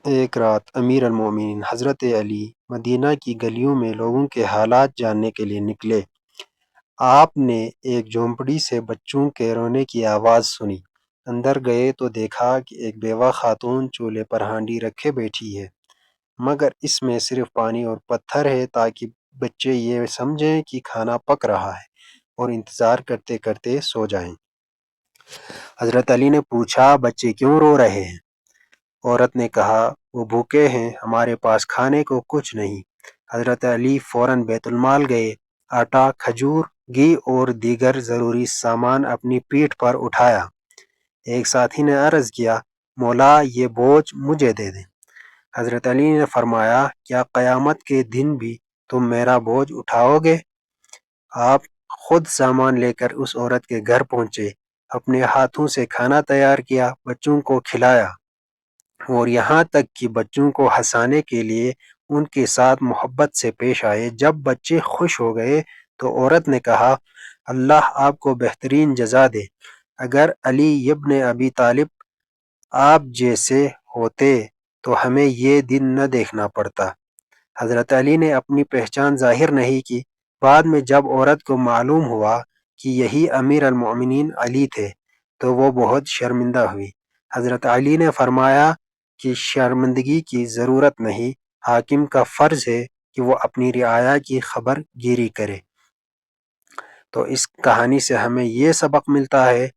ایک رات امیر المومنین حضرت علی مدینہ کی گلیوں میں لوگوں کے حالات جاننے کے لیے نکلے۔ آپ نے ایک جھونپڑی سے بچوں کے رونے کی آواز سنی۔ اندر گئے تو دیکھا کہ ایک بیوہ خاتون چولہے پر ہانڈی رکھے بیٹھی ہے، مگر اس میں صرف پانی اور پتھر ہے تاکہ بچے یہ سمجھیں کہ کھانا پک رہا ہے اور انتظار کرتے کرتے سو جائیں۔ حضرت علی نے پوچھا، بچے کیوں رو رہے ہیں؟ عورت نے کہا، وہ بھوکے ہیں، ہمارے پاس کھانے کو کچھ نہیں۔ حضرت علی فوراً بیت المال گئے، آٹا، کھجور، گھی اور دیگر ضروری سامان اپنی پیٹھ پر اٹھایا۔ ایک ساتھی نے عرض کیا، مولا یہ بوجھ مجھے دے دیں۔ حضرت علی نے فرمایا، کیا قیامت کے دن بھی تم میرا بوجھ اٹھاؤ گے؟ آپ خود سامان لے کر اس عورت کے گھر پہنچے، اپنے ہاتھوں سے کھانا تیار کیا، بچوں کو کھلایا، اور یہاں تک کہ بچوں کو ہنسانے کے لیے ان کے ساتھ محبت سے پیش آئے۔ جب بچے خوش ہو گئے تو عورت نے کہا، اللہ آپ کو بہترین جزا دے، اگر علی ابن ابی طالب آپ جیسے ہوتے تو ہمیں یہ دن نہ دیکھنا پڑتا۔ حضرت علی نے اپنی پہچان ظاہر نہیں کی۔ بعد میں جب عورت کو معلوم ہوا کہ یہی امیر المومنین علی تھے تو وہ بہت شرمندہ ہوئی۔ حضرت علی نے فرمایا کہ شرمندگی کی ضرورت نہیں، حاکم کا فرض ہے کہ وہ اپنی رعایا کی خبر گیری کرے۔ تو اس کہانی سے ہمیں یہ سبق ملتا ہے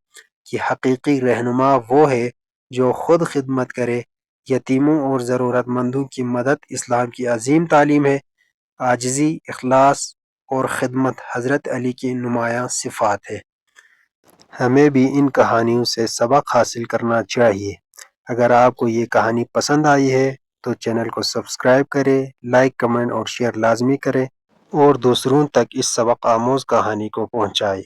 کہ حقیقی رہنما وہ ہے جو خود خدمت کرے۔ یتیموں اور ضرورت مندوں کی مدد اسلام کی عظیم تعلیم ہے۔ عاجزی، اخلاص اور خدمت حضرت علی کی نمایاں صفات ہے۔ ہمیں بھی ان کہانیوں سے سبق حاصل کرنا چاہیے۔ اگر آپ کو یہ کہانی پسند آئی ہے تو چینل کو سبسکرائب کریں، لائک، کمنٹ اور شیئر لازمی کریں، اور دوسروں تک اس سبق آموز کہانی کو پہنچائیں۔